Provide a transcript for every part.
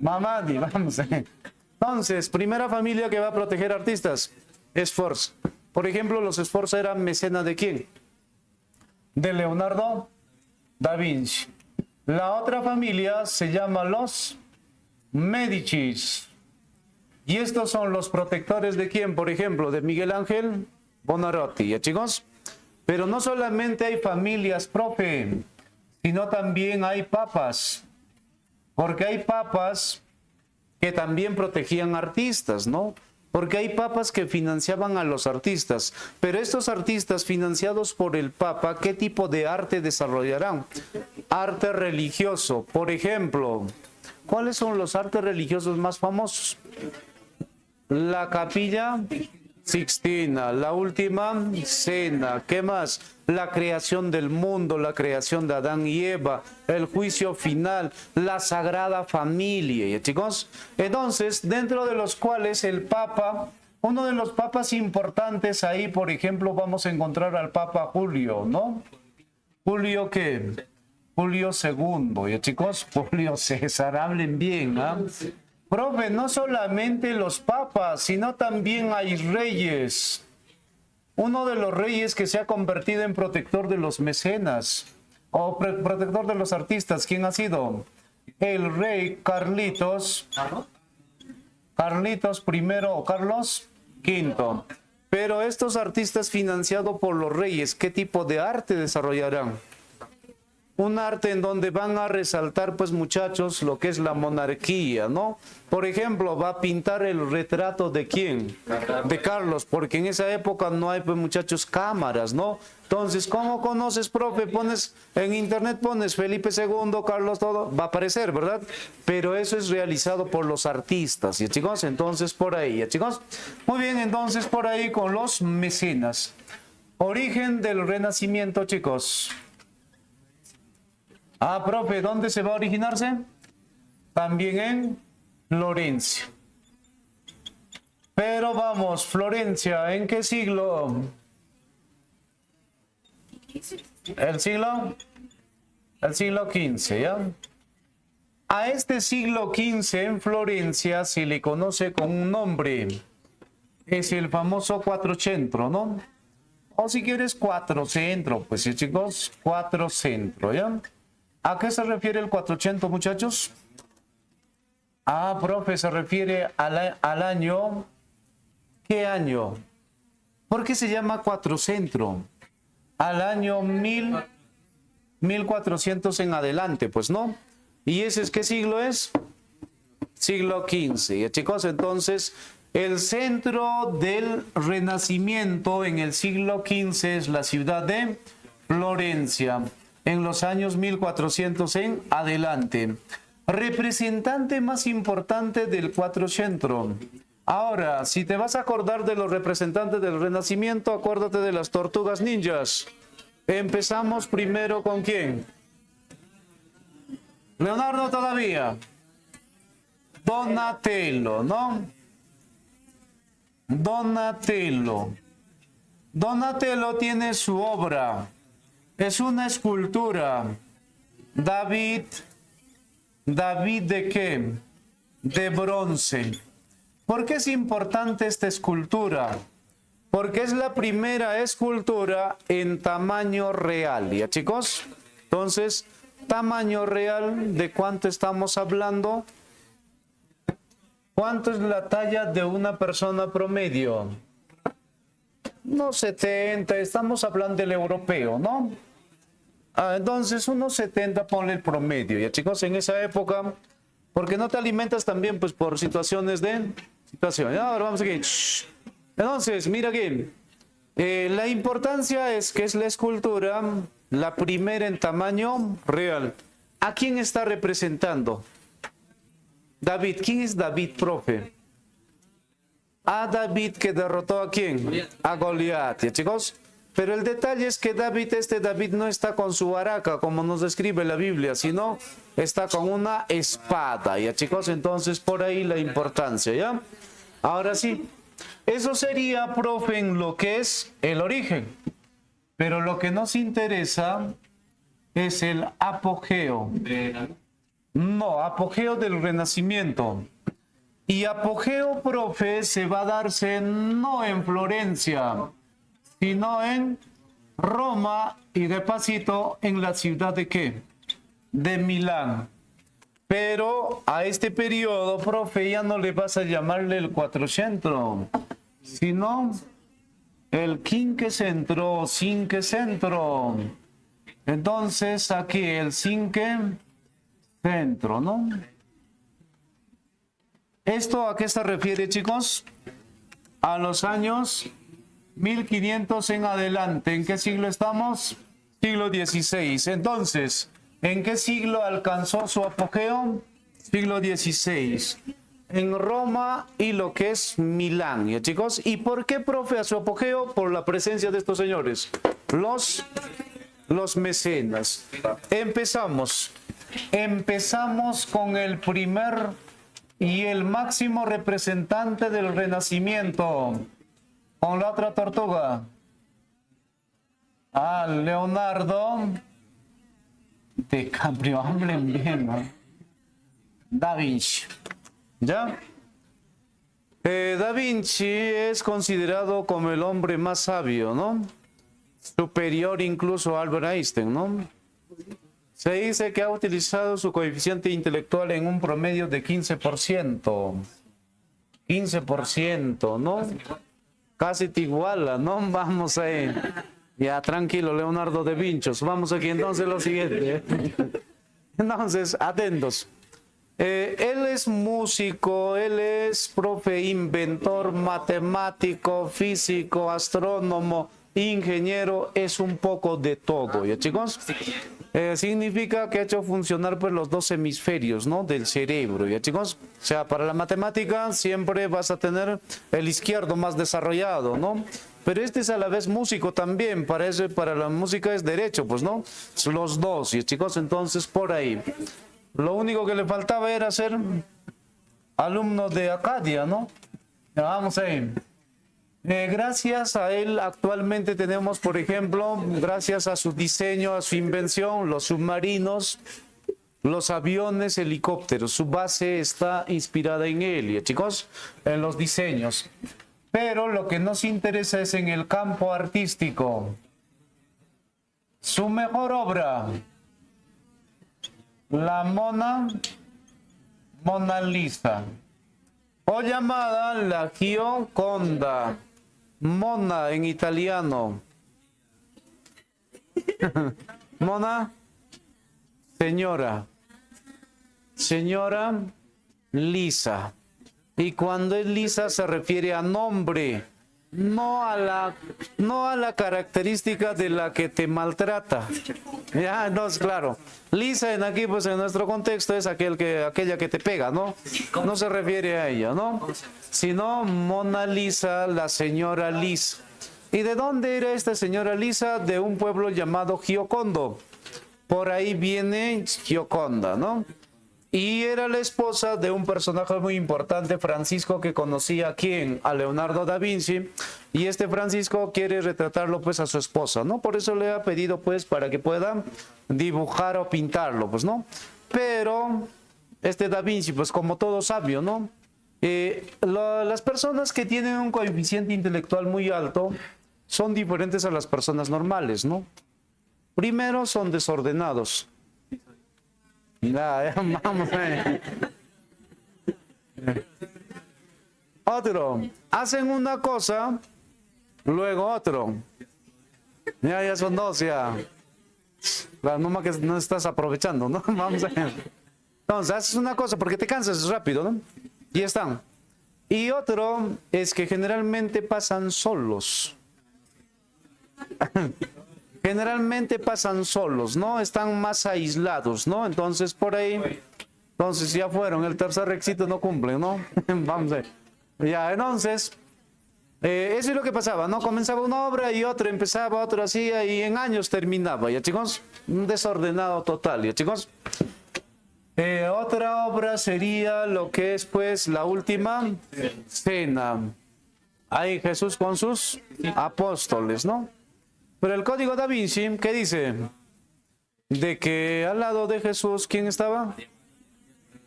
Mamadi, vamos. Entonces, primera familia que va a proteger artistas, Sforza. Por ejemplo, los Sforza eran mecenas ¿de quién? De Leonardo da Vinci. La otra familia se llama los Médicis. Y estos son los protectores de quién, por ejemplo, de Miguel Ángel Buonarroti, ¿ya chicos? Pero no solamente hay familias, profe, sino también hay papas. Porque hay papas que también protegían artistas, ¿no? Porque hay papas que financiaban a los artistas. Pero estos artistas financiados por el papa, ¿qué tipo de arte desarrollarán? Arte religioso. Por ejemplo, ¿cuáles son los artes religiosos más famosos? La Capilla Sixtina, la Última Cena, ¿qué más? La creación del mundo, la creación de Adán y Eva, el juicio final, la Sagrada Familia, ¿ya chicos? Entonces, dentro de los cuales el Papa, uno de los papas importantes ahí, por ejemplo, vamos a encontrar al Papa Julio, ¿no? Julio, ¿qué? Julio II, ¿ya chicos? Julio César, hablen bien, ¿ah? Profe, no solamente los papas, sino también hay reyes. Uno de los reyes que se ha convertido en protector de los mecenas o protector de los artistas, ¿quién ha sido? El rey Carlitos. Carlitos I o Carlos V. Pero estos artistas financiados por los reyes, ¿qué tipo de arte desarrollarán? Un arte en donde van a resaltar, pues muchachos, lo que es la monarquía, ¿no? Por ejemplo, va a pintar el retrato de ¿quién? De Carlos, porque en esa época no hay, pues muchachos, cámaras, ¿no? Entonces, ¿cómo conoces, profe? Pones en internet, pones Felipe II, Carlos, todo, va a aparecer, ¿verdad? Pero eso es realizado por los artistas, ¿ya chicos? Entonces, por ahí, ¿ya chicos? Muy bien, entonces, por ahí con los mecenas. Origen del Renacimiento, chicos. Ah, profe, ¿dónde se va a originarse? También en Florencia. Pero vamos, Florencia, ¿en qué siglo? ¿El siglo? El siglo XV, ¿ya? A este siglo XV en Florencia se le conoce con un nombre. Es el famoso Quattrocento, ¿no? O si quieres, Quattrocento, pues sí, chicos, Quattrocento, ¿ya? ¿A qué se refiere el Quattrocento, muchachos? Ah, profe, se refiere al año. ¿Qué año? ¿Por qué se llama Quattrocento? Al año 1400 en adelante, pues no. ¿Y ese es qué siglo es? Siglo XV. Chicos, entonces, el centro del Renacimiento en el siglo XV es la ciudad de Florencia. En los años 1400 en adelante. Representante más importante del Quattrocento. Ahora, si te vas a acordar de los representantes del Renacimiento, acuérdate de las tortugas ninjas. Empezamos primero con ¿quién? Leonardo todavía. Donatello, ¿no? Donatello. Donatello tiene su obra. Es una escultura. David ¿de qué? De bronce. ¿Por qué es importante esta escultura? Porque es la primera escultura en tamaño real, ¿ya chicos? Entonces, tamaño real, ¿de cuánto estamos hablando? ¿Cuánto es la talla de una persona promedio? Unos 70, estamos hablando del europeo, ¿no? Entonces, unos 70, ponle el promedio, ya chicos, en esa época, porque no te alimentas también, pues, por situaciones de situación. Ahora vamos aquí. Entonces, mira aquí, la importancia es que es la escultura, la primera en tamaño real. ¿A quién está representando? David. ¿Quién es David, profe? A David que derrotó ¿a quién? A Goliat, ¿ya chicos? Pero el detalle es que David no está con su araca, como nos describe la Biblia, sino está con una espada, ¿ya chicos? Entonces, por ahí la importancia, ¿ya? Ahora sí, eso sería, profe, en lo que es el origen. Pero lo que nos interesa es el apogeo. No, apogeo del Renacimiento. Y apogeo, profe, se va a darse no en Florencia, sino en Roma y de pasito en la ciudad de ¿qué? De Milán. Pero a este periodo, profe, ya no le vas a llamarle el 400, sino el quinquecentro, cinquecentro. Entonces aquí el cinquecentro, ¿no? ¿Esto a qué se refiere, chicos? A los años 1500 en adelante. ¿En qué siglo estamos? Siglo XVI. Entonces, ¿en qué siglo alcanzó su apogeo? Siglo XVI. En Roma y lo que es Milán, ¿ya, chicos? ¿Y por qué, profe, a su apogeo? Por la presencia de estos señores. Los mecenas. Empezamos con el primer y el máximo representante del Renacimiento. Con la otra tortuga. Leonardo DiCaprio. Hablen bien, ¿no? Da Vinci. ¿Ya? Da Vinci es considerado como el hombre más sabio, ¿no? Superior incluso a Albert Einstein, ¿no? Se dice que ha utilizado su coeficiente intelectual en un promedio de 15%. 15%, ¿no? Casi te iguala, ¿no? Vamos ahí. Ya, tranquilo, Leonardo de Vinci. Vamos aquí entonces lo siguiente. Entonces, atentos. Él es músico, él es profe, inventor, matemático, físico, astrónomo, ingeniero, es un poco de todo, ¿ya, chicos? Significa que ha hecho funcionar pues los dos hemisferios, ¿no? Del cerebro, ¿ya, chicos? O sea, para la matemática siempre vas a tener el izquierdo más desarrollado, ¿no? Pero este es a la vez músico también, para la música es derecho, pues, ¿no? Los dos, ¿ya, chicos? Entonces, por ahí. Lo único que le faltaba era ser alumno de Acadia, ¿no? Ya, vamos ahí. Gracias a él actualmente tenemos, por ejemplo, gracias a su diseño, a su invención, los submarinos, los aviones, helicópteros. Su base está inspirada en él, ¿ya, chicos? En los diseños. Pero lo que nos interesa es en el campo artístico. Su mejor obra, la Mona Lisa, o llamada la Gioconda. Mona en italiano. Mona, señora. Señora Lisa. Y cuando es Lisa se refiere a nombre, no a la característica de la que te maltrata. Ya, entonces, claro, Lisa en aquí, pues en nuestro contexto es aquella que te pega, ¿no? No se refiere a ella, ¿no? Sino Mona Lisa, la señora Lisa. ¿Y de dónde era esta señora Lisa? De un pueblo llamado Giocondo. Por ahí viene Gioconda, ¿no? Y era la esposa de un personaje muy importante, Francisco, que conocía a quién, a Leonardo da Vinci, y este Francisco quiere retratarlo pues a su esposa, ¿no? Por eso le ha pedido pues para que pueda dibujar o pintarlo, pues, ¿no? Pero este da Vinci, pues como todo sabio, ¿no? Las personas que tienen un coeficiente intelectual muy alto son diferentes a las personas normales, ¿no? Primero, son desordenados. Ya, vamos a ver. Otro, hacen una cosa, luego otro. Ya son dos, ya. La norma que no estás aprovechando, ¿no? Vamos a ver. Entonces, haces una cosa porque te cansas rápido, ¿no? Y están. Y otro es que generalmente pasan solos. Generalmente pasan solos, ¿no? Están más aislados, ¿no? Entonces, por ahí, entonces ya fueron, el tercer requisito no cumple, ¿no? Vamos a ver. Ya, entonces, eso es lo que pasaba, ¿no? Comenzaba una obra y otra empezaba, otra hacía y en años terminaba, ¿ya, chicos? Un desordenado total, ¿ya, chicos? Otra obra sería lo que es, pues, la última cena. Ahí Jesús con sus apóstoles, ¿no? Pero el Código Da Vinci, ¿qué dice? De que al lado de Jesús, ¿quién estaba?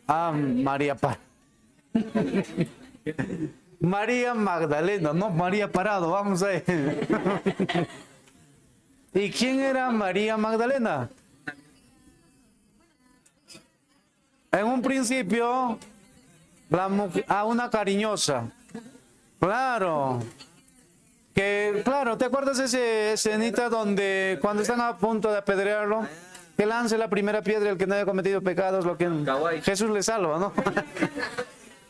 Ah, María Magdalena, no María Parado, vamos a ver. ¿Y quién era María Magdalena? En un principio, una cariñosa. Claro. Claro, ¿te acuerdas de esa escenita donde cuando están a punto de apedrearlo, que lance la primera piedra el que no haya cometido pecados, lo que Jesús le salva, ¿no?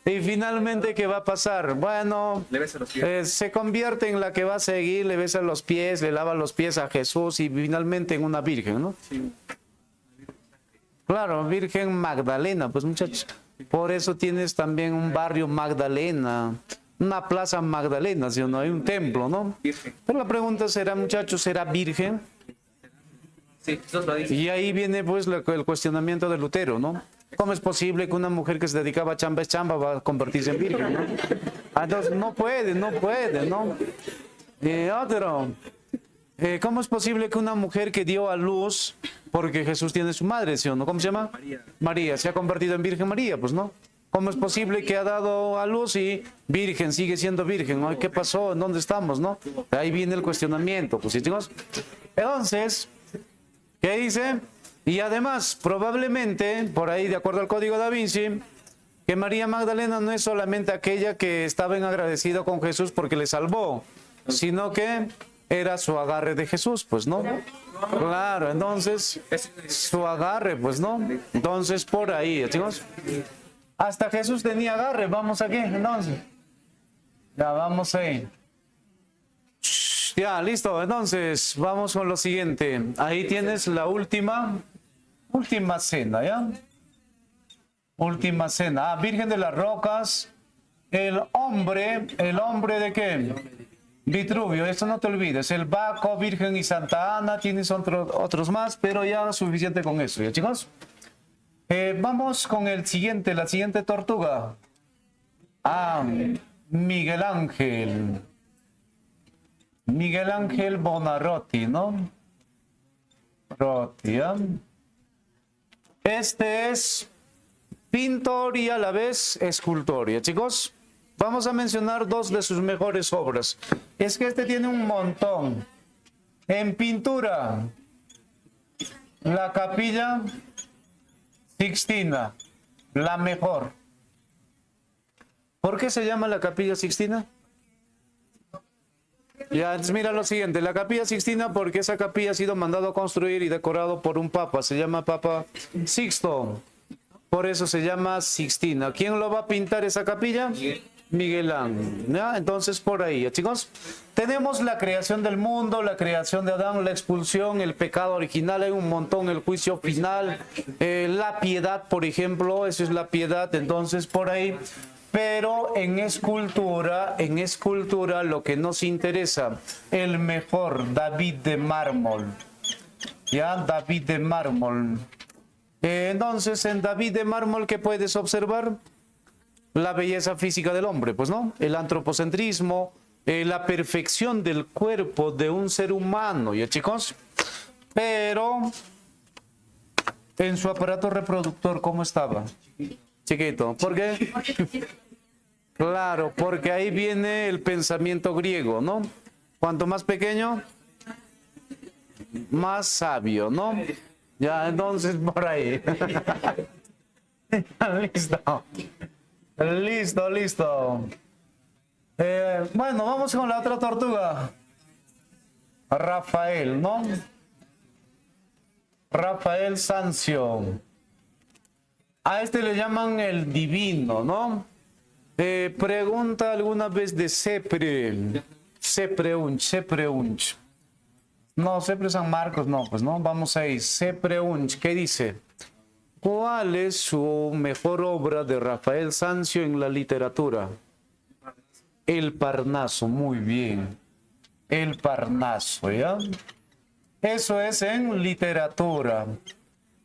Y finalmente, ¿qué va a pasar? Bueno, se convierte en la que va a seguir, le besa los pies, le lava los pies a Jesús y finalmente en una virgen, ¿no? Sí. Claro, Virgen Magdalena, pues muchachos. Por eso tienes también un barrio Magdalena, una plaza Magdalena, ¿sí o no? Hay un templo, ¿no? Pero la pregunta será, muchachos, ¿será virgen? Sí, eso lo dice. Y ahí viene pues el cuestionamiento de Lutero, ¿no? ¿Cómo es posible que una mujer que se dedicaba a chamba es chamba va a convertirse en virgen, ¿no? Entonces no puede, ¿no? Otro, ¿cómo es posible que una mujer que dio a luz, porque Jesús tiene su madre, ¿sí o no? ¿Cómo se llama? María, se ha convertido en Virgen María, pues no. ¿Cómo es posible que ha dado a luz y virgen, sigue siendo virgen? ¿No? ¿Qué pasó? ¿En dónde estamos? ¿No? Ahí viene el cuestionamiento, pues, ¿sí, chicos? Entonces, ¿qué dice? Y además, probablemente, por ahí, de acuerdo al Código Da Vinci, que María Magdalena no es solamente aquella que estaba en agradecido con Jesús porque le salvó, sino que era su agarre de Jesús, pues, ¿no? Claro, entonces, su agarre, pues, ¿no? Entonces, por ahí, chicos. Hasta Jesús tenía agarre, vamos aquí, entonces. Ya, vamos ahí. Ya, listo, entonces, vamos con lo siguiente. Ahí tienes la última cena, ¿ya? Última cena. Ah, Virgen de las Rocas. El hombre ¿de qué? Vitruvio, esto no te olvides. El Baco, Virgen y Santa Ana, tienes otros más, pero ya suficiente con eso, ¿ya, chicos? Vamos con la siguiente tortuga. Ah, Miguel Ángel Buonarroti, ¿no? Rotti, ¿eh? Este es pintor y a la vez escultor, ¿ya, chicos? Vamos a mencionar dos de sus mejores obras. Es que este tiene un montón. En pintura, la Capilla Sixtina, la mejor. ¿Por qué se llama la Capilla Sixtina? Ya, entonces mira lo siguiente, la Capilla Sixtina, porque esa capilla ha sido mandado a construir y decorado por un papa, se llama Papa Sixto, por eso se llama Sixtina. ¿Quién lo va a pintar esa capilla? Miguel Ángel, ¿ya? Entonces por ahí, ¿ya, chicos? Tenemos la creación del mundo, la creación de Adán, la expulsión, el pecado original, hay un montón, el juicio final, la piedad, por ejemplo, eso es la piedad, entonces por ahí. Pero en escultura lo que nos interesa, el mejor David de mármol, ¿ya? David de mármol. Entonces, en David de mármol, ¿qué puedes observar? La belleza física del hombre, pues, ¿no? El antropocentrismo, la perfección del cuerpo de un ser humano, ¿ya, chicos? Pero en su aparato reproductor, ¿cómo estaba? Chiquito. ¿Por qué? Claro, porque ahí viene el pensamiento griego, ¿no? Cuanto más pequeño, más sabio, ¿no? Ya, entonces por ahí. Listo. Bueno, vamos con la otra tortuga. Rafael, ¿no? Rafael Sanzio. A este le llaman el divino, ¿no? Pregunta alguna vez de Sepreunch. No, Sepre San Marcos, no, pues no, vamos ahí. Sepreunch, ¿qué dice? ¿Cuál es su mejor obra de Rafael Sanzio en la literatura? El Parnaso, muy bien. El Parnaso, ¿ya? Eso es en literatura.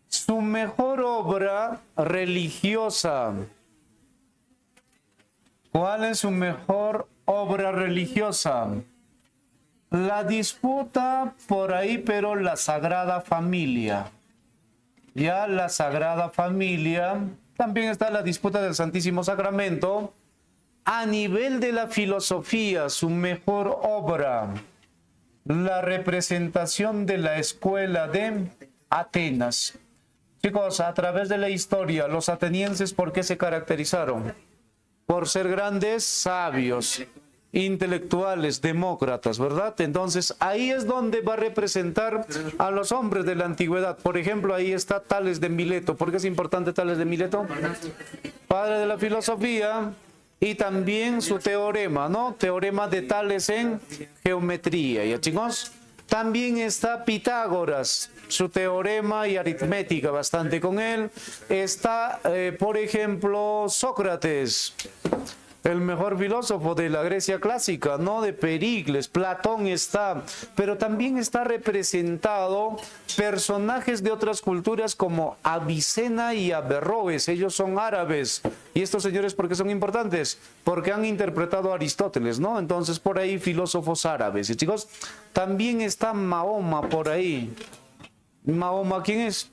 Su mejor obra religiosa. ¿Cuál es su mejor obra religiosa? La disputa por ahí, pero la Sagrada Familia. Ya la Sagrada Familia También está la disputa del Santísimo Sacramento. A nivel de la filosofía, su mejor obra, la representación de la escuela de Atenas. Chicos, a través de la historia, los atenienses, ¿por qué se caracterizaron? Por ser grandes sabios, intelectuales, demócratas, ¿verdad? Entonces, ahí es donde va a representar a los hombres de la antigüedad. Por ejemplo, ahí está Tales de Mileto. ¿Por qué es importante Tales de Mileto? Padre de la filosofía. Y también su teorema, ¿no? Teorema de Tales en geometría, ¿ya chicos? También está Pitágoras, su teorema y aritmética, bastante con él. Está, por ejemplo, Sócrates, el mejor filósofo de la Grecia clásica, ¿no? De Pericles, Platón está, pero también está representado personajes de otras culturas como Avicena y Averroes. Ellos son árabes. ¿Y estos señores por qué son importantes? Porque han interpretado a Aristóteles, ¿no? Entonces, por ahí, filósofos árabes. Y chicos, también está Mahoma por ahí. ¿Mahoma quién es?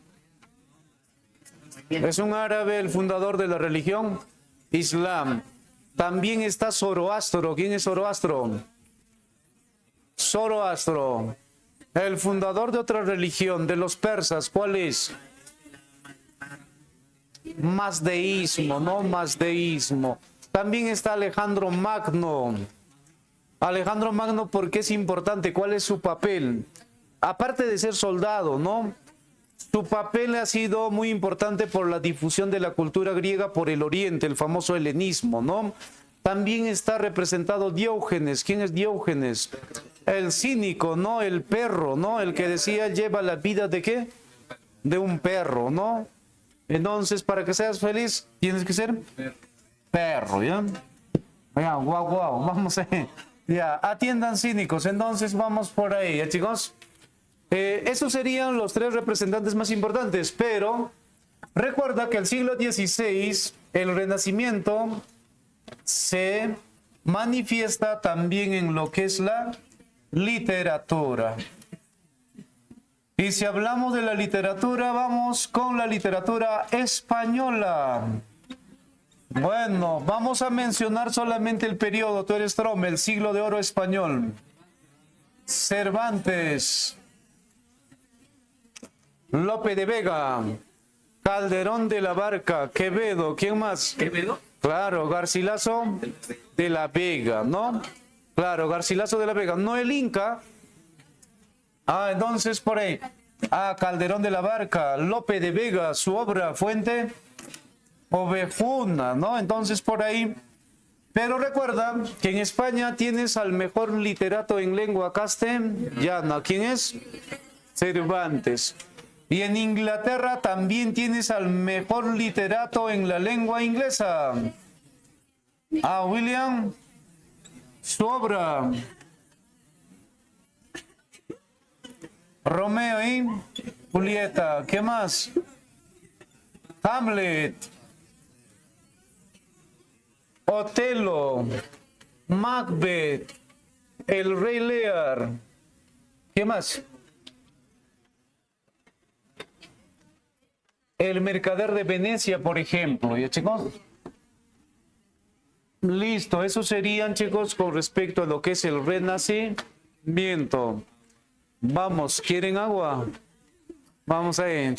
Es un árabe, el fundador de la religión Islam. También está Zoroastro. ¿Quién es Zoroastro? Zoroastro, el fundador de otra religión, de los persas. ¿Cuál es? Mazdeísmo, ¿no? Mazdeísmo. También está Alejandro Magno. Alejandro Magno, ¿por qué es importante? ¿Cuál es su papel? Aparte de ser soldado, ¿no? Su papel ha sido muy importante por la difusión de la cultura griega por el oriente, el famoso helenismo, ¿no? También está representado Diógenes. ¿Quién es Diógenes? El cínico, ¿no? El perro, ¿no? El que decía, lleva la vida ¿de qué? De un perro, ¿no? Entonces, para que seas feliz, tienes que ser perro, ¿ya? Ya, guau, guau, vamos a... Ya, atiendan cínicos. Entonces, vamos por ahí, ¿ya, chicos? Esos serían los tres representantes más importantes, pero recuerda que el siglo XVI, el Renacimiento, se manifiesta también en lo que es la literatura. Y si hablamos de la literatura, vamos con la literatura española. Bueno, vamos a mencionar solamente el periodo, tú eres Trome, el siglo de oro español. Cervantes, Lope de Vega, Calderón de la Barca, Quevedo, ¿quién más? ¿Quevedo? Claro, Garcilaso de la Vega, ¿no? Claro, Garcilaso de la Vega, no el Inca. Entonces por ahí. Calderón de la Barca, Lope de Vega, su obra, Fuente Ovejuna, ¿no? Entonces por ahí. Pero recuerda que en España tienes al mejor literato en lengua castellana. ¿Quién es? Cervantes. Y en Inglaterra también tienes al mejor literato en la lengua inglesa. William, su obra. Romeo y Julieta. ¿Qué más? Hamlet. Otelo. Macbeth. El Rey Lear. ¿Qué más? El Mercader de Venecia, por ejemplo. ¿Ya, chicos? Listo. Eso serían, chicos, con respecto a lo que es el Renacimiento. Vamos, ¿quieren agua? Vamos ahí.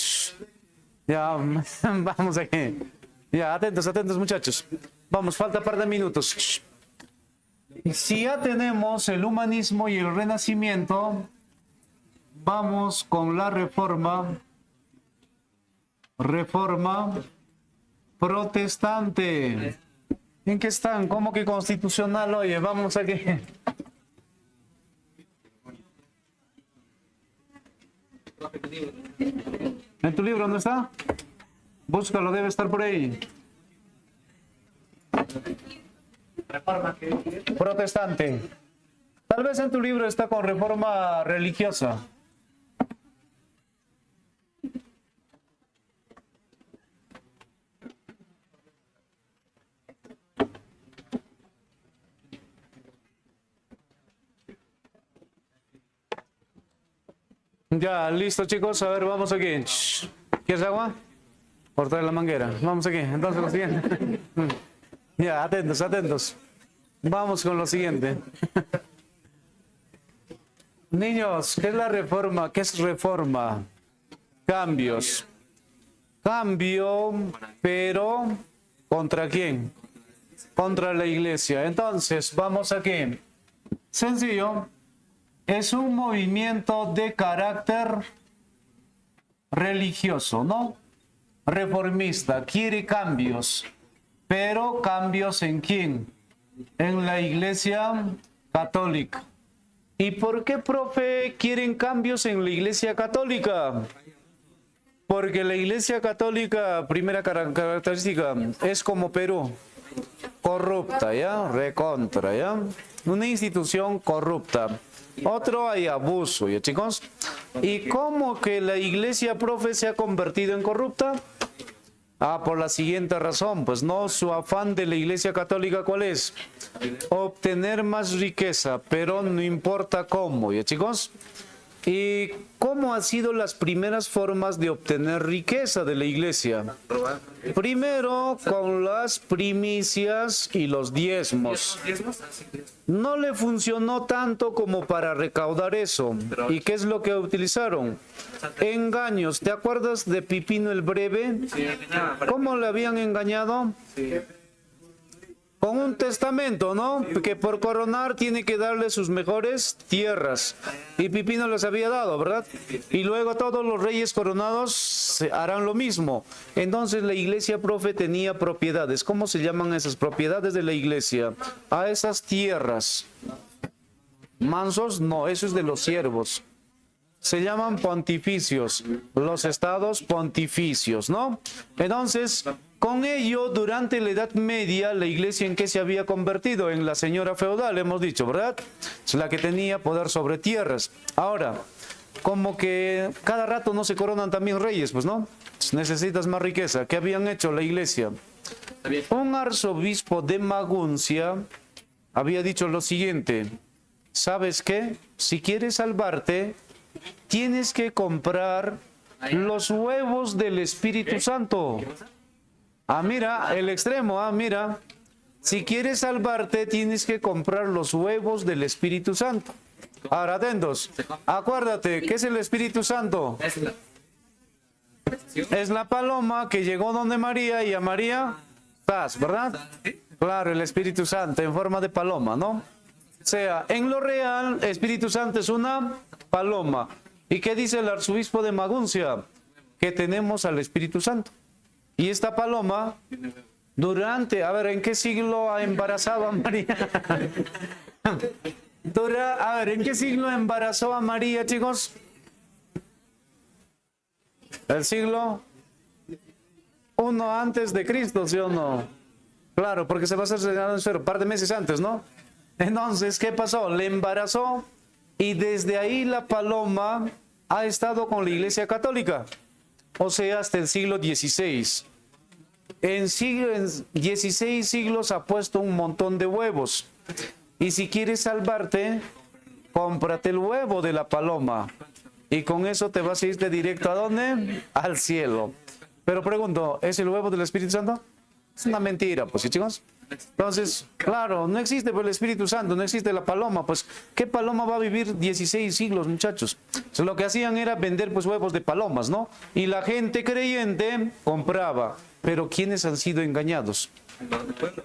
Ya, vamos ahí. Ya, atentos, atentos, muchachos. Vamos, falta un par de minutos. Si ya tenemos el humanismo y el renacimiento, vamos con la reforma protestante. ¿En qué están? ¿Cómo que constitucional? Oye, vamos aquí. ¿En tu libro dónde está? Búscalo, debe estar por ahí. Protestante. Tal vez en tu libro está con reforma religiosa. Ya, listo, chicos. A ver, vamos aquí. ¿Quieres agua? Por traer la manguera. Vamos aquí. Entonces lo siguiente. Ya, atentos, atentos. Vamos con lo siguiente. Niños, ¿qué es la reforma? ¿Qué es reforma? Cambios. Cambio, pero ¿contra quién? Contra la iglesia. Entonces, vamos aquí. Sencillo. Es un movimiento de carácter religioso, ¿no? Reformista. Quiere cambios. Pero ¿cambios en quién? En la iglesia católica. ¿Y por qué, profe, quieren cambios en la iglesia católica? Porque la iglesia católica, primera característica, es como Perú, corrupta, ¿ya? Recontra, ¿ya? Una institución corrupta. Otro, hay abuso, ¿ya, chicos? ¿Y cómo que la iglesia, profe, se ha convertido en corrupta? Por la siguiente razón, pues no, su afán de la iglesia católica, ¿cuál es? Obtener más riqueza, pero no importa cómo, ¿ya, chicos? ¿Y cómo han sido las primeras formas de obtener riqueza de la iglesia? Primero, con las primicias y los diezmos. No le funcionó tanto como para recaudar eso. ¿Y qué es lo que utilizaron? Engaños. ¿Te acuerdas de Pipino el Breve? ¿Cómo le habían engañado? Con un testamento, ¿no? Que por coronar tiene que darle sus mejores tierras. Y Pipino les había dado, ¿verdad? Y luego todos los reyes coronados harán lo mismo. Entonces la iglesia, profe, tenía propiedades. ¿Cómo se llaman esas propiedades de la iglesia? A esas tierras. Mansos, no, eso es de los siervos. Se llaman pontificios, los estados pontificios, ¿no? Entonces, con ello, durante la Edad Media, la iglesia, ¿en qué se había convertido? En la señora feudal, hemos dicho, ¿verdad? Es la que tenía poder sobre tierras. Ahora, como que cada rato no se coronan también reyes, pues, ¿no? Necesitas más riqueza. ¿Qué habían hecho la iglesia? Un arzobispo de Maguncia había dicho lo siguiente: ¿sabes qué? Si quieres salvarte, tienes que comprar los huevos del Espíritu Santo. Mira, el extremo, mira. Si quieres salvarte, tienes que comprar los huevos del Espíritu Santo. Ahora, atentos. Acuérdate, ¿qué es el Espíritu Santo? Es la paloma que llegó donde María y a María, paz, ¿verdad? Claro, el Espíritu Santo en forma de paloma, ¿no? O sea, en lo real, Espíritu Santo es una paloma. ¿Y qué dice el arzobispo de Maguncia? Que tenemos al Espíritu Santo. Y esta paloma, a ver, ¿en qué siglo ha embarazado a María? ¿En qué siglo embarazó a María, chicos? ¿El siglo I antes de Cristo, sí o no? Claro, porque se va a hacer un par de meses antes, ¿no? Entonces, ¿qué pasó? Le embarazó y desde ahí la paloma ha estado con la iglesia católica. O sea, hasta el siglo XVI. En 16 siglos ha puesto un montón de huevos. Y si quieres salvarte, cómprate el huevo de la paloma. Y con eso te vas a ir de directo ¿a dónde? Al cielo. Pero pregunto, ¿es el huevo del Espíritu Santo? Es una mentira, pues, ¿sí, chicos? Entonces, claro, no existe el Espíritu Santo, no existe la paloma. Pues, ¿qué paloma va a vivir 16 siglos, muchachos? Entonces, lo que hacían era vender, pues, huevos de palomas, ¿no? Y la gente creyente compraba. Pero ¿quiénes han sido engañados?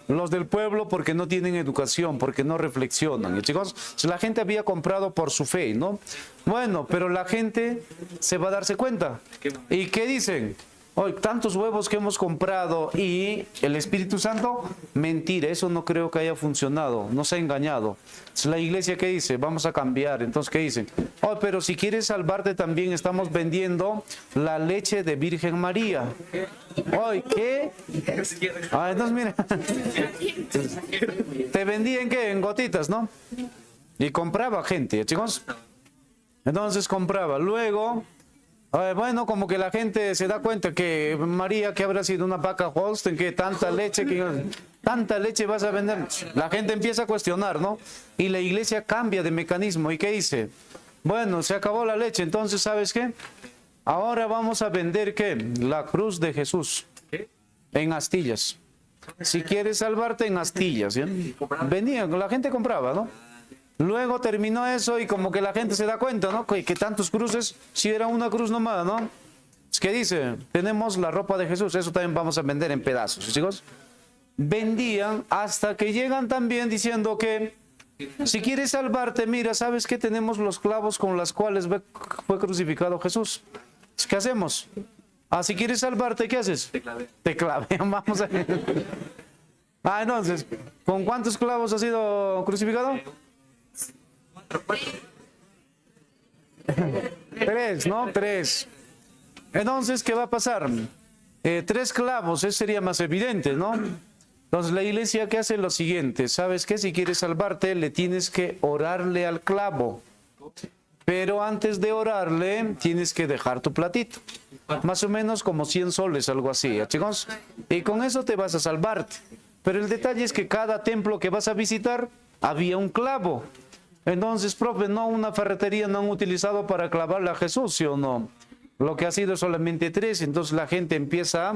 Los del pueblo, porque no tienen educación, porque no reflexionan. ¿Y, chicos? Entonces, la gente había comprado por su fe, ¿no? Bueno, pero la gente se va a darse cuenta. ¿Y qué dicen? Hoy tantos huevos que hemos comprado y el Espíritu Santo, mentira, eso no creo que haya funcionado, nos ha engañado. Es la iglesia que dice, vamos a cambiar. Entonces, ¿qué dicen? Oh, pero si quieres salvarte también estamos vendiendo la leche de Virgen María. Hoy, ¿qué? Entonces mira, te vendían ¿qué? En gotitas, ¿no? Y compraba gente, chicos. Entonces compraba, luego... bueno, como que la gente se da cuenta que María, que habrá sido una vaca Holstein, que tanta leche vas a vender. La gente empieza a cuestionar, ¿no? Y la iglesia cambia de mecanismo. ¿Y qué dice? Bueno, se acabó la leche, entonces, ¿sabes qué? Ahora vamos a vender, ¿qué? La cruz de Jesús. ¿Qué? En astillas. Si quieres salvarte, en astillas. ¿Ya? Venían, la gente compraba, ¿no? Luego terminó eso y como que la gente se da cuenta, ¿no? Que tantos cruces, si era una cruz nomás, ¿no? Es que dice, tenemos la ropa de Jesús, eso también vamos a vender en pedazos, chicos. Vendían hasta que llegan también diciendo que si quieres salvarte, mira, ¿sabes qué? Tenemos los clavos con los cuales fue crucificado Jesús. ¿Qué hacemos? Ah, si quieres salvarte, ¿qué haces? Te clavé. Te clavé, vamos a ver. Ah, entonces, ¿con cuántos clavos ha sido crucificado? 4. 3, ¿no? 3. Entonces, ¿qué va a pasar? 3 clavos, eso sería más evidente, ¿no? Entonces, la iglesia que hace lo siguiente, ¿sabes qué? Si quieres salvarte, le tienes que orarle al clavo. Pero antes de orarle, tienes que dejar tu platito. Más o menos como 100 soles, algo así, ¿ya, chicos? Y con eso te vas a salvarte. Pero el detalle es que cada templo que vas a visitar, había un clavo. Entonces, profe, no, una ferretería no han utilizado para clavarle a Jesús, ¿sí o no? Lo que ha sido solamente 3, entonces la gente empieza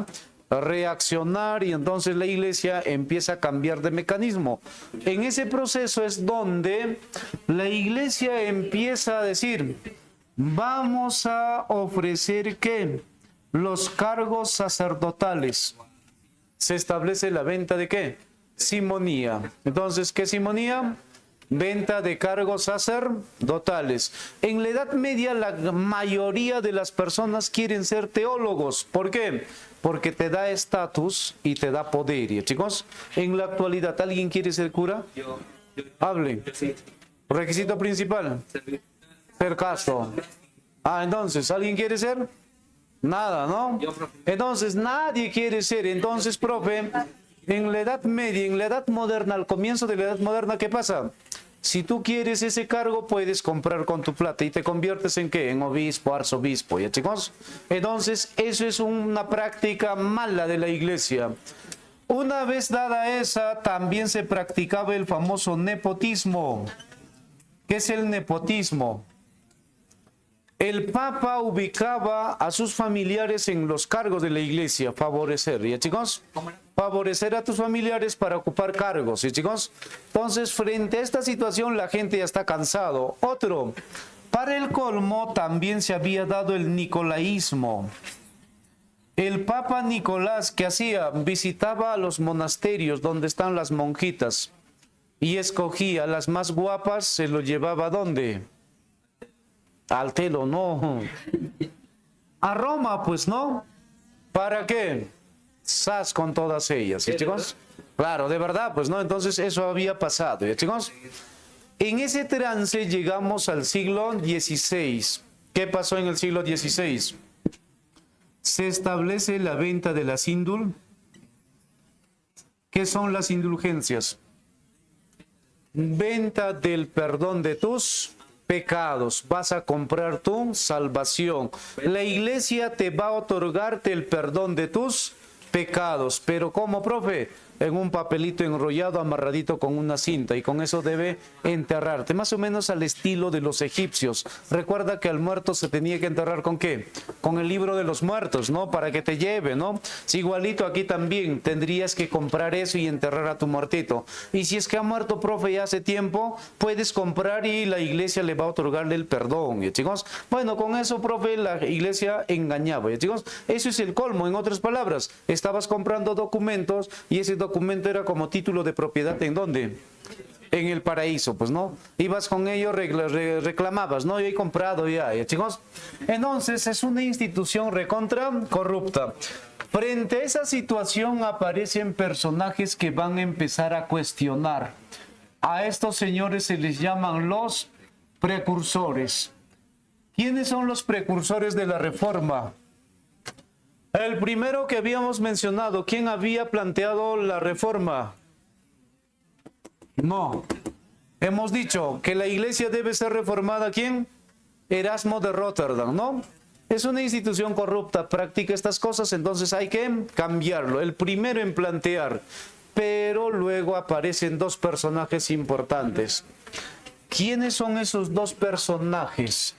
a reaccionar y entonces la iglesia empieza a cambiar de mecanismo. En ese proceso es donde la iglesia empieza a decir, vamos a ofrecer ¿qué? Los cargos sacerdotales. Se establece la venta de ¿qué? Simonía. Entonces, ¿qué simonía? Venta de cargos sacerdotales. En la Edad Media la mayoría de las personas quieren ser teólogos. ¿Por qué? Porque te da estatus y te da poder. ¿Y, chicos? En la actualidad, ¿alguien quiere ser cura? Yo Hable. sí. Requisito principal. Ser casto. Ah, entonces, ¿alguien quiere ser? Nada, ¿no? Yo, profe. Entonces, nadie quiere ser. Entonces, profe, en la Edad Media, en la Edad Moderna, al comienzo de la Edad Moderna, ¿qué pasa? Si tú quieres ese cargo, puedes comprar con tu plata y te conviertes en ¿qué? En obispo, arzobispo, ¿ya, chicos? Entonces, eso es una práctica mala de la iglesia. Una vez dada esa, también se practicaba el famoso nepotismo. ¿Qué es el nepotismo? El Papa ubicaba a sus familiares en los cargos de la iglesia, favorecer, ¿ya, chicos? Favorecer a tus familiares para ocupar cargos, ¿sí, chicos? Entonces, frente a esta situación, la gente ya está cansado. Otro, para el colmo, también se había dado el nicolaísmo. El Papa Nicolás, ¿qué hacía? Visitaba a los monasterios donde están las monjitas y escogía a las más guapas, se lo llevaba ¿a dónde? Al telo, no. A Roma, pues, ¿no? ¿Para qué? Sas con todas ellas, ¿sí, chicos? Claro, de verdad, pues, ¿no? Entonces eso había pasado, ¿ya, chicos? En ese trance llegamos al siglo XVI. ¿Qué pasó en el siglo XVI? Se establece la venta de las ¿Qué son las indulgencias? Venta del perdón de tus pecados. Vas a comprar tu salvación. La iglesia te va a otorgarte el perdón de tus pecados. Pero ¿cómo, profe? En un papelito enrollado, amarradito con una cinta, y con eso debe enterrarte, más o menos al estilo de los egipcios. Recuerda que al muerto se tenía que enterrar ¿con qué? Con el libro de los muertos, ¿no? Para que te lleve, ¿no? Si igualito aquí también tendrías que comprar eso y enterrar a tu muertito. Y si es que ha muerto, profe, ya hace tiempo, puedes comprar y la iglesia le va a otorgarle el perdón, ¿ya, chicos? Bueno, con eso, profe, la iglesia engañaba, ¿ya, chicos? Eso es el colmo. En otras palabras, estabas comprando documentos y ese documento era como título de propiedad. ¿En dónde? En el paraíso, pues, ¿no? Ibas con ellos, reclamabas, ¿no? Yo he comprado ya, chicos. Entonces, es una institución recontra corrupta. Frente a esa situación aparecen personajes que van a empezar a cuestionar. A estos señores se les llaman los precursores. ¿Quiénes son los precursores de la reforma? El primero que habíamos mencionado, ¿quién había planteado la reforma? No. Hemos dicho que la iglesia debe ser reformada. ¿Quién? Erasmo de Rotterdam, ¿no? Es una institución corrupta, practica estas cosas, entonces hay que cambiarlo. El primero en plantear. Pero luego aparecen dos personajes importantes. ¿Quiénes son esos dos personajes?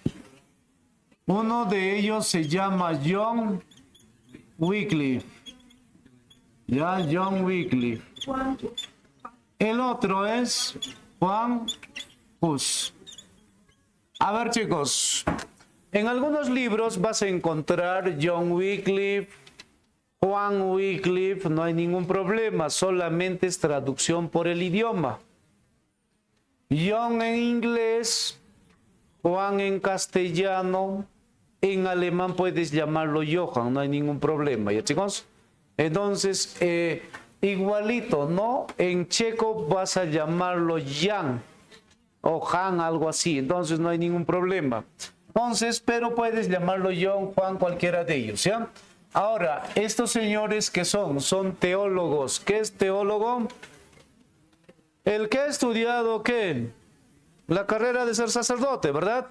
Uno de ellos se llama John Wycliffe. Ya, John Wycliffe. El otro es Juan Hus. A ver, chicos, en algunos libros vas a encontrar John Wycliffe, Juan Wycliffe, no hay ningún problema, solamente es traducción por el idioma. John en inglés, Juan en castellano, en alemán puedes llamarlo Johann, no hay ningún problema, ¿ya chicos? Entonces, igualito, ¿no? En checo vas a llamarlo Jan o Han, algo así, entonces no hay ningún problema. Entonces, pero puedes llamarlo John, Juan, cualquiera de ellos, ¿ya? Ahora, estos señores que son teólogos. ¿Qué es teólogo? El que ha estudiado, ¿qué? La carrera de ser sacerdote, ¿verdad?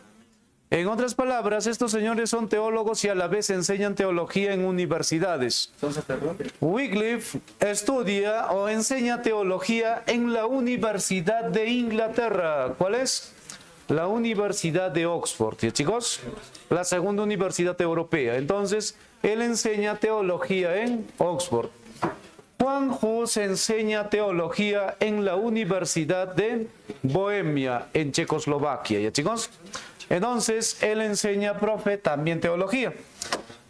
En otras palabras, estos señores son teólogos y a la vez enseñan teología en universidades. ¿Son sacerdotes? Wycliffe estudia o enseña teología en la Universidad de Inglaterra. ¿Cuál es? La Universidad de Oxford, ¿sí, chicos? La segunda universidad europea. Entonces, él enseña teología en Oxford. Juan Hus enseña teología en la Universidad de Bohemia, en Checoslovaquia, ¿ya, chicos? Entonces, él enseña, profe, también teología.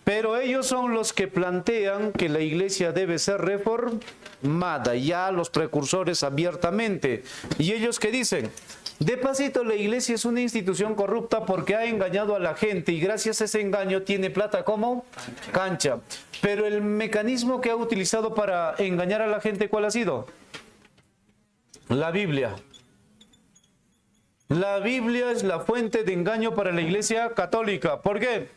Pero ellos son los que plantean que la iglesia debe ser reformada, ya los precursores abiertamente. ¿Y ellos qué dicen? De pasito, la iglesia es una institución corrupta porque ha engañado a la gente y gracias a ese engaño tiene plata como cancha. Pero el mecanismo que ha utilizado para engañar a la gente, ¿cuál ha sido? La Biblia. La Biblia es la fuente de engaño para la iglesia católica. ¿Por qué?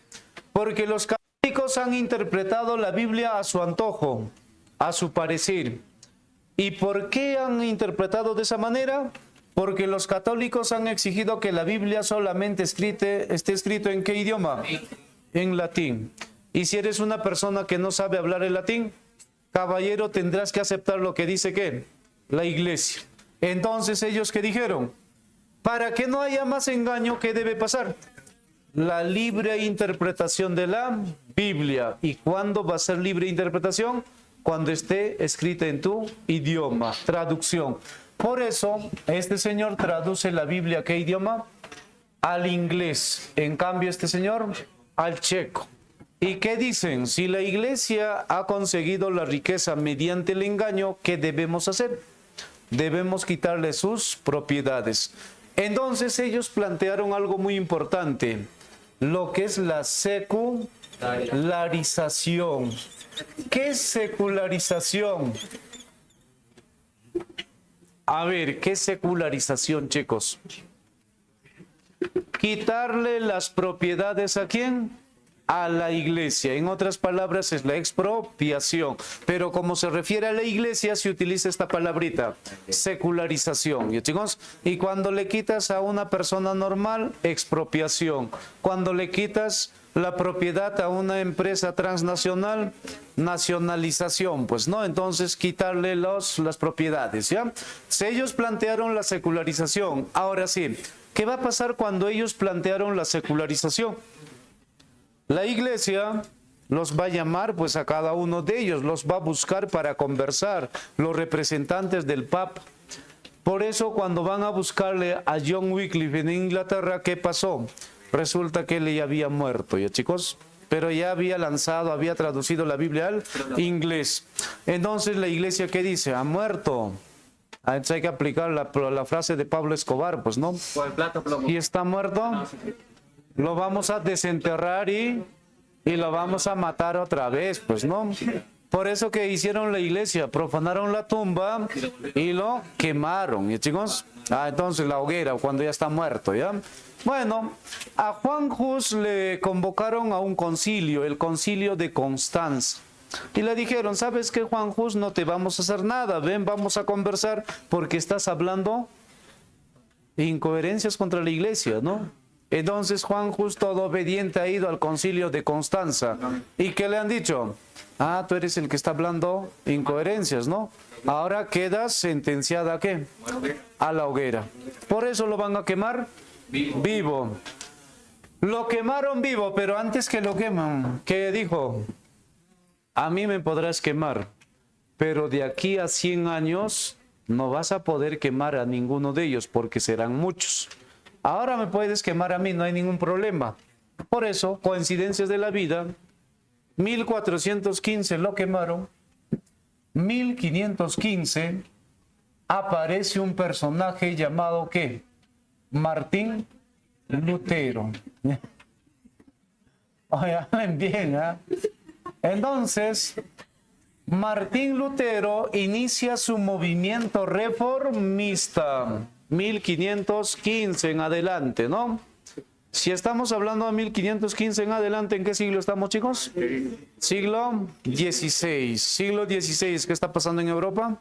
Porque los católicos han interpretado la Biblia a su antojo, a su parecer. ¿Y por qué han interpretado de esa manera? Porque los católicos han exigido que la Biblia solamente esté escrito ¿en qué idioma? En latín. Y si eres una persona que no sabe hablar el latín, caballero, tendrás que aceptar lo que dice ¿qué? La iglesia. Entonces, ¿ellos qué dijeron? Para que no haya más engaño, ¿qué debe pasar? La libre interpretación de la Biblia. ¿Y cuándo va a ser libre interpretación? Cuando esté escrita en tu idioma. Traducción. Por eso, este señor traduce la Biblia ¿a qué idioma? Al inglés. En cambio, este señor, al checo. ¿Y qué dicen? Si la iglesia ha conseguido la riqueza mediante el engaño, ¿qué debemos hacer? Debemos quitarle sus propiedades. Entonces ellos plantearon algo muy importante, lo que es la secularización. ¿Qué es secularización? A ver, ¿qué es secularización, chicos? Quitarle las propiedades ¿a quién? A la iglesia. En otras palabras, es la expropiación. Pero como se refiere a la iglesia, se utiliza esta palabrita, secularización. ¿Ya, chicos? Y cuando le quitas a una persona normal, expropiación. Cuando le quitas la propiedad a una empresa transnacional, nacionalización, pues, ¿no? Entonces, quitarle las propiedades, ¿ya? Si ellos plantearon la secularización, ahora sí, ¿qué va a pasar cuando ellos plantearon la secularización? La iglesia los va a llamar pues a cada uno de ellos, los va a buscar para conversar, los representantes del Papa. Por eso cuando van a buscarle a John Wycliffe en Inglaterra, ¿qué pasó? Resulta que él ya había muerto, ¿ya, chicos? Pero ya había había traducido la Biblia al inglés. Entonces la iglesia, ¿qué dice? Ha muerto. Entonces hay que aplicar la frase de Pablo Escobar, pues, ¿no? ¿Y está muerto? Lo vamos a desenterrar y lo vamos a matar otra vez, pues, ¿no? Por eso que hicieron la iglesia, profanaron la tumba y lo quemaron, ¿ya, chicos? Entonces la hoguera, cuando ya está muerto, ¿ya? Bueno, a Juan Hus le convocaron a un concilio, el concilio de Constanza. Y le dijeron, ¿sabes qué, Juan Hus? No te vamos a hacer nada, ven, vamos a conversar porque estás hablando incoherencias contra la iglesia, ¿no? Entonces Juan Hus, todo obediente, ha ido al concilio de Constanza. ¿Y qué le han dicho? Tú eres el que está hablando incoherencias, ¿no? Ahora quedas sentenciada ¿a qué? A la hoguera. Por eso lo van a quemar vivo. Lo quemaron vivo, pero antes que lo queman, ¿qué dijo? A mí me podrás quemar, pero de aquí a 100 años no vas a poder quemar a ninguno de ellos porque serán muchos. Ahora me puedes quemar a mí, no hay ningún problema. Por eso, coincidencias de la vida, 1415 lo quemaron, 1515 aparece un personaje llamado ¿qué? Martín Lutero. Oye, hablen bien, ¿eh? Entonces, Martín Lutero inicia su movimiento reformista, 1515 en adelante, ¿no? Si estamos hablando de 1515 en adelante, ¿en qué siglo estamos, chicos? Siglo XVI. Siglo XVI, ¿qué está pasando en Europa?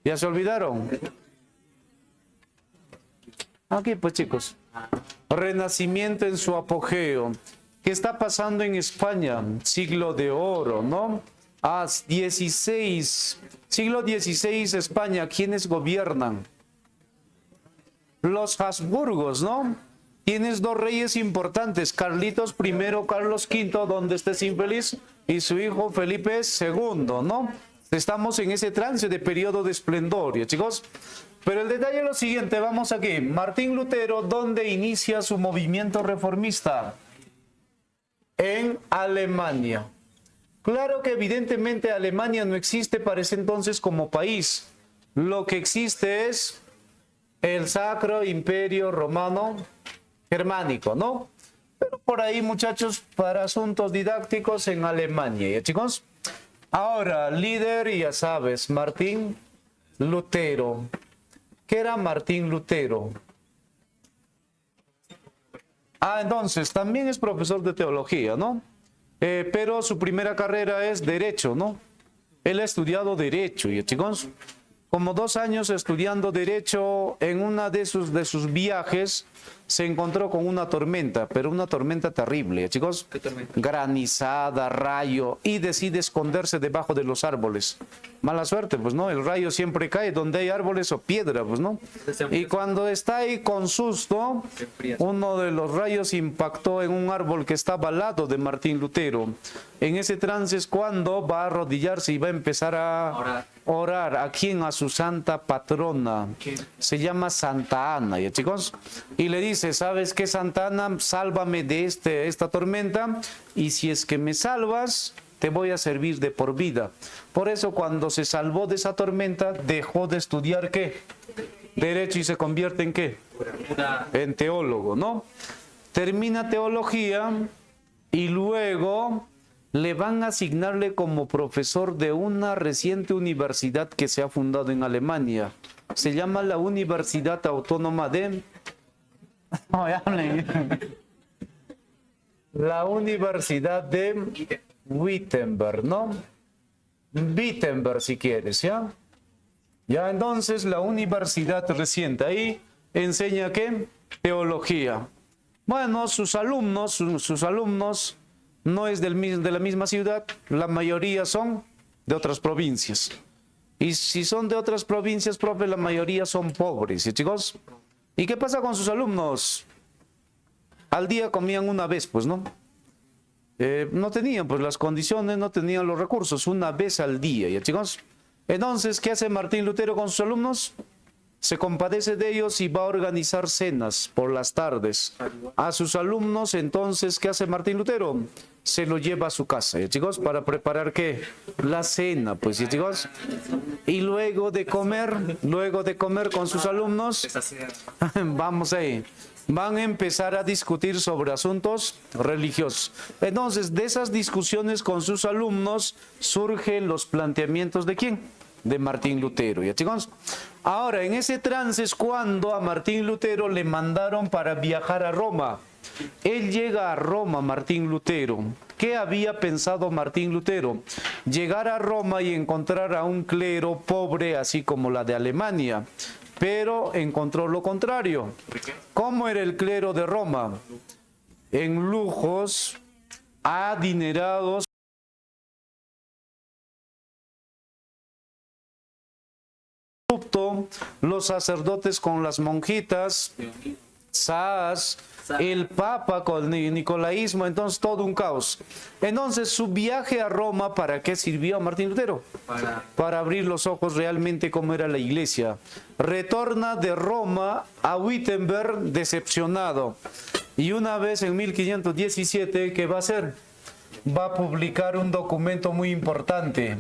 ¿Ya se olvidaron? Aquí, pues, chicos. Renacimiento en su apogeo. ¿Qué está pasando en España? Siglo de oro, ¿no? Siglo XVI, España, ¿quiénes gobiernan? Los Habsburgos, ¿no? Tienes dos reyes importantes, Carlitos I, Carlos V, donde estés infeliz, y su hijo Felipe II, ¿no? Estamos en ese trance de periodo de esplendor, ¿ya, chicos? Pero el detalle es lo siguiente, vamos aquí. Martín Lutero, ¿dónde inicia su movimiento reformista? En Alemania. Claro que evidentemente Alemania no existe para ese entonces como país. Lo que existe es el Sacro Imperio Romano Germánico, ¿no? Pero por ahí, muchachos, para asuntos didácticos en Alemania, ¿ya, chicos? Ahora, líder, ya sabes, Martín Lutero. ¿Qué era Martín Lutero? Entonces, también es profesor de teología, ¿no? Pero su primera carrera es Derecho, ¿no? Él ha estudiado Derecho, ¿ya, chicos? Como 2 años estudiando Derecho, en una de sus viajes se encontró con una tormenta, pero una tormenta terrible, chicos. ¿Qué tormenta? Granizada, rayo, y decide esconderse debajo de los árboles. Mala suerte, pues, ¿no? El rayo siempre cae donde hay árboles o piedra, pues, ¿no? Y cuando está ahí con susto, uno de los rayos impactó en un árbol que estaba al lado de Martín Lutero. En ese trance es cuando va a arrodillarse y va a empezar a orar. ¿A quién? A su santa patrona. Se llama Santa Ana, ¿ya, chicos? Y le dice, ¿sabes qué, Santa Ana? Sálvame de esta tormenta, y si es que me salvas, te voy a servir de por vida. Por eso, cuando se salvó de esa tormenta, dejó de estudiar ¿qué? Derecho, y se convierte en ¿qué? En teólogo, ¿no? Termina teología y luego le van a asignarle como profesor de una reciente universidad que se ha fundado en Alemania. Se llama la Universidad Autónoma de... La Universidad de Wittenberg, ¿no? Wittenberg, si quieres, ¿ya? Ya, entonces, la universidad reciente. Ahí enseña, ¿qué? Teología. Bueno, sus alumnos no es de la misma ciudad, la mayoría son de otras provincias. Y si son de otras provincias, profe, la mayoría son pobres, ¿sí, chicos? ¿Y qué pasa con sus alumnos? Al día comían una vez, pues, ¿no? No tenían, pues, las condiciones, no tenían los recursos, una vez al día, ¿ya, chicos? Entonces, ¿qué hace Martín Lutero con sus alumnos? Se compadece de ellos y va a organizar cenas por las tardes. A sus alumnos, entonces, ¿qué hace Martín Lutero? Se lo lleva a su casa, ¿ya, chicos? Para preparar, ¿qué? La cena, pues, ¿ya, chicos? Y luego de comer con sus alumnos, vamos ahí, van a empezar a discutir sobre asuntos religiosos. Entonces, de esas discusiones con sus alumnos, surgen los planteamientos ¿de quién? De Martín Lutero, ¿ya, chicos? Ahora, en ese trance es cuando a Martín Lutero le mandaron para viajar a Roma. Él llega a Roma, Martín Lutero. ¿Qué había pensado Martín Lutero? Llegar a Roma y encontrar a un clero pobre, así como la de Alemania. Pero encontró lo contrario. ¿Cómo era el clero de Roma? En lujos, adinerados. Los sacerdotes con las monjitas, Sas, el Papa con el nicolaísmo, entonces todo un caos. Entonces su viaje a Roma, ¿para qué sirvió a Martín Lutero? Para abrir los ojos realmente cómo era la iglesia. Retorna de Roma a Wittenberg decepcionado. Y una vez en 1517, ¿qué va a hacer? Va a publicar un documento muy importante,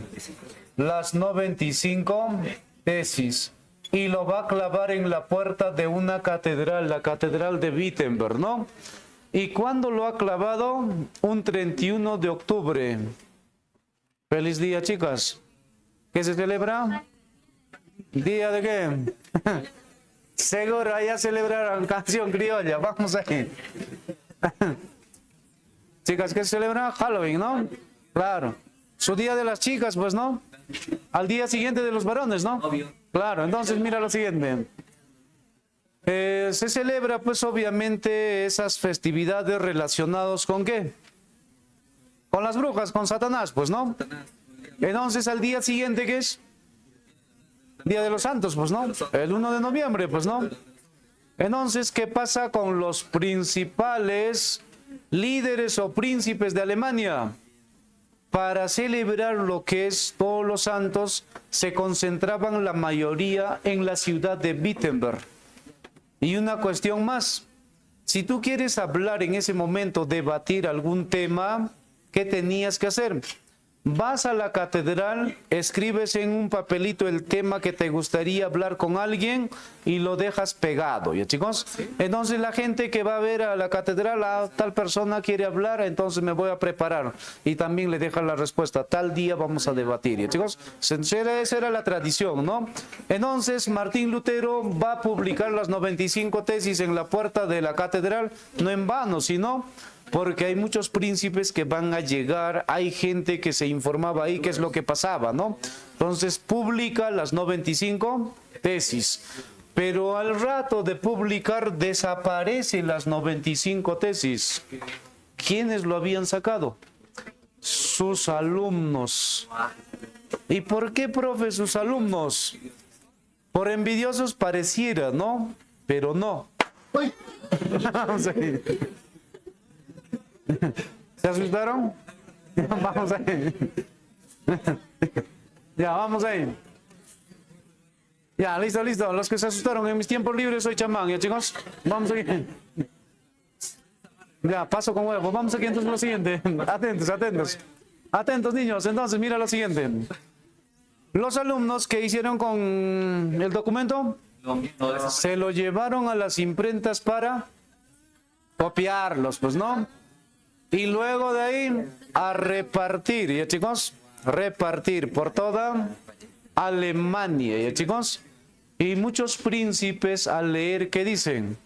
las 95 tesis. Y lo va a clavar en la puerta de una catedral, la catedral de Wittenberg, ¿no? ¿Y cuándo lo ha clavado? Un 31 de octubre. Feliz día, chicas. ¿Qué se celebra? ¿Día de qué? Seguro, allá celebraron canción criolla. Vamos ahí. Chicas, ¿qué se celebra? Halloween, ¿no? Claro. Su día de las chicas, pues, ¿no? Al día siguiente de los varones, ¿no? Claro, entonces mira lo siguiente. Se celebra pues obviamente esas festividades relacionadas con ¿qué? Con las brujas, con Satanás, pues, ¿no? Entonces al día siguiente, ¿qué es? Día de los Santos, pues, ¿no? El 1 de noviembre, pues, ¿no? Entonces, ¿qué pasa con los principales líderes o príncipes de Alemania? Para celebrar lo que es todos los santos, se concentraban la mayoría en la ciudad de Wittenberg. Y una cuestión más, si tú quieres hablar en ese momento, debatir algún tema, ¿qué tenías que hacer? Vas a la catedral, escribes en un papelito el tema que te gustaría hablar con alguien y lo dejas pegado, ¿ya chicos? Entonces la gente que va a ver a la catedral, a tal persona quiere hablar, entonces me voy a preparar. Y también le dejan la respuesta, tal día vamos a debatir, ¿ya chicos? Esa era la tradición, ¿no? Entonces Martín Lutero va a publicar las 95 tesis en la puerta de la catedral, no en vano, sino porque hay muchos príncipes que van a llegar, hay gente que se informaba ahí qué es lo que pasaba, ¿no? Entonces publica las 95 tesis, pero al rato de publicar desaparecen las 95 tesis. ¿Quiénes lo habían sacado? Sus alumnos. ¿Y por qué, profe, sus alumnos? Por envidiosos pareciera, ¿no? Pero no. Vamos a ir. ¿Se asustaron? Vamos ahí. Ya, vamos ahí. Ya, listo, listo. Los que se asustaron en mis tiempos libres soy chamán, ¿ya chicos? Vamos aquí. Ya, paso con huevo. Vamos aquí entonces lo siguiente. Atentos, atentos. Atentos, niños. Entonces, mira lo siguiente. Los alumnos que hicieron con el documento, se lo llevaron a las imprentas para copiarlos, pues, ¿no? Y luego de ahí a repartir, ¿ya chicos? Repartir por toda Alemania, ¿ya chicos? Y muchos príncipes al leer, ¿qué dicen?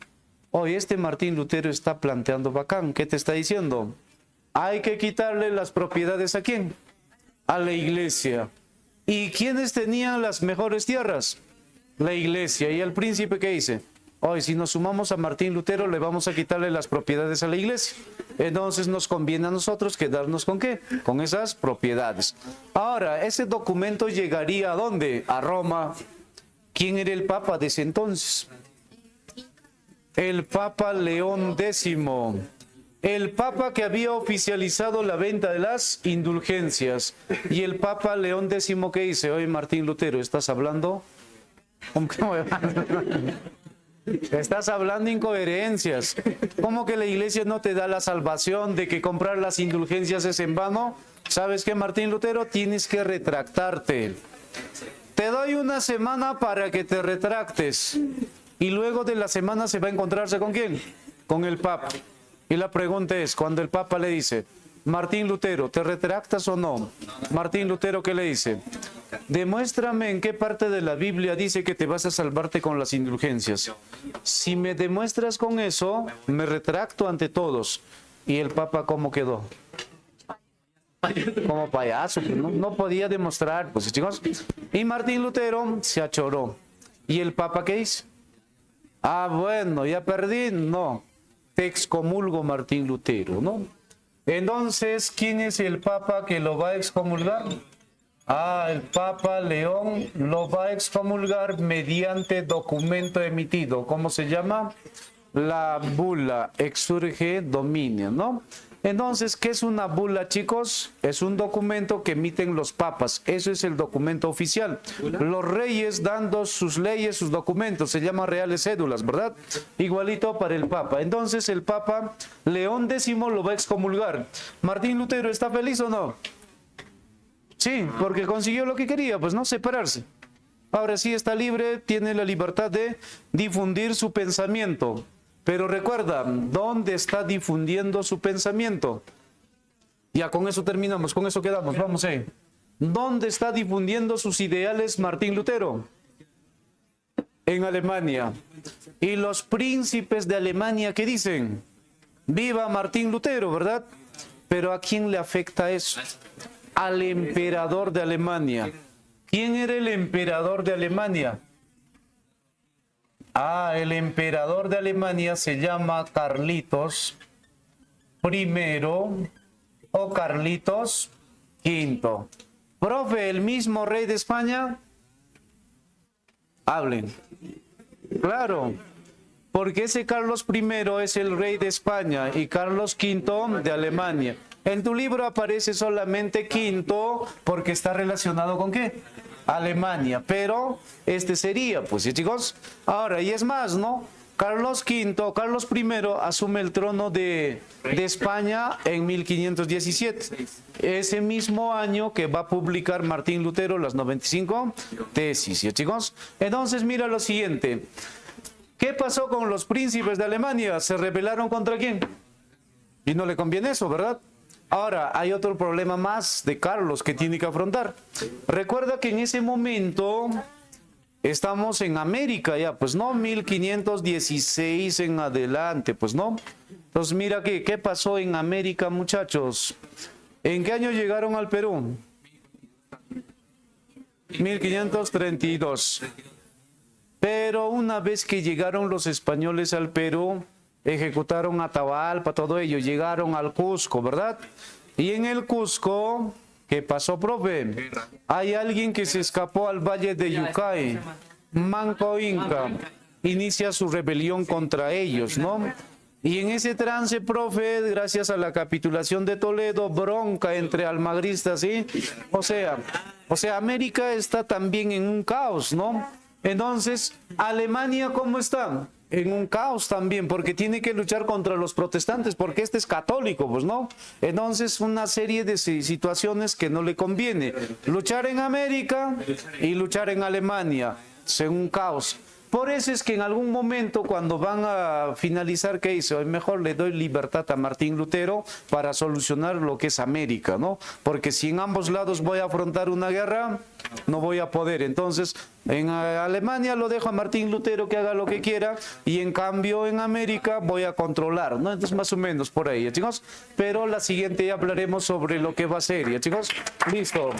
Oye, este Martín Lutero está planteando bacán. ¿Qué te está diciendo? Hay que quitarle las propiedades ¿a quién? A la iglesia. ¿Y quiénes tenían las mejores tierras? La iglesia. ¿Y el príncipe qué dice? Hoy, si nos sumamos a Martín Lutero, le vamos a quitarle las propiedades a la iglesia. Entonces nos conviene a nosotros quedarnos ¿con qué? Con esas propiedades. Ahora, ese documento llegaría ¿a dónde? A Roma. ¿Quién era el Papa de ese entonces? El Papa León X. El Papa que había oficializado la venta de las indulgencias. Y el Papa León X que dice, oye Martín Lutero, ¿estás hablando? Estás hablando incoherencias. ¿Cómo que la iglesia no te da la salvación de que comprar las indulgencias es en vano? ¿Sabes qué, Martín Lutero? Tienes que retractarte. Te doy una semana para que te retractes. Y luego de la semana se va a encontrarse ¿con quién? Con el Papa. Y la pregunta es, cuando el Papa le dice, Martín Lutero, ¿te retractas o no? Martín Lutero, ¿qué le dice? Demuéstrame en qué parte de la Biblia dice que te vas a salvarte con las indulgencias. Si me demuestras con eso, me retracto ante todos. ¿Y el Papa cómo quedó? Como payaso, no podía demostrar, pues chicos. Y Martín Lutero se achoró. ¿Y el Papa qué hizo? Ah, bueno, ya perdí. No, te excomulgo Martín Lutero, ¿no? Entonces, ¿quién es el Papa que lo va a excomulgar? Ah, el Papa León lo va a excomulgar mediante documento emitido. ¿Cómo se llama? la bula, exurge dominio, ¿no? Entonces, ¿qué es una bula, chicos? Es un documento que emiten los papas. Eso es el documento oficial. Los reyes dando sus leyes, sus documentos, se llaman reales cédulas, ¿verdad? Igualito para el papa. Entonces, el papa León X lo va a excomulgar. ¿Martín Lutero está feliz o no? Sí, porque consiguió lo que quería, pues no, separarse. Ahora sí está libre, tiene la libertad de difundir su pensamiento. Pero recuerda, ¿dónde está difundiendo su pensamiento? Ya con eso terminamos, con eso quedamos, vamos ahí. ¿Dónde está difundiendo sus ideales Martín Lutero? En Alemania. Y los príncipes de Alemania, ¿qué dicen? Viva Martín Lutero, ¿verdad? Pero ¿a quién le afecta eso? Al emperador de Alemania. ¿Quién era el emperador de Alemania? El emperador de Alemania se llama Carlitos I o Carlitos V. Profe, ¿el mismo rey de España? Hablen. Claro, porque ese Carlos I es el rey de España y Carlos V de Alemania. En tu libro aparece solamente V porque está relacionado ¿con qué? Alemania, pero este sería, pues sí, chicos. Ahora, y es más, ¿no? Carlos I asume el trono de España en 1517. Ese mismo año que va a publicar Martín Lutero las 95 tesis, ¿sí, chicos? Entonces, mira lo siguiente. ¿Qué pasó con los príncipes de Alemania? ¿Se rebelaron contra quién? Y no le conviene eso, ¿verdad? Ahora, hay otro problema más de Carlos que tiene que afrontar. Recuerda que en ese momento estamos en América ya, pues no, 1516 en adelante, pues no. Entonces mira ¿qué pasó en América, muchachos? ¿En qué año llegaron al Perú? 1532. Pero una vez que llegaron los españoles al Perú, ejecutaron a Atahualpa, todo ello, llegaron al Cusco, ¿verdad? Y en el Cusco, ¿qué pasó, profe? Hay alguien que se escapó al Valle de Yucay, Manco Inca, inicia su rebelión contra ellos, ¿no? Y en ese trance, profe, gracias a la capitulación de Toledo, bronca entre almagristas, ¿sí? O sea, América está también en un caos, ¿no? Entonces, Alemania, ¿cómo está? En un caos también, porque tiene que luchar contra los protestantes, porque este es católico, pues no. Entonces, una serie de situaciones que no le conviene. Luchar en América y luchar en Alemania, es un caos. Por eso es que en algún momento, cuando van a finalizar, ¿qué hizo? Mejor le doy libertad a Martín Lutero para solucionar lo que es América, ¿no? Porque si en ambos lados voy a afrontar una guerra, no voy a poder. Entonces, en Alemania lo dejo a Martín Lutero que haga lo que quiera y en cambio en América voy a controlar, ¿no? Entonces, más o menos por ahí, ¿ya, chicos? Pero la siguiente ya hablaremos sobre lo que va a ser, ¿ya, chicos? Listo.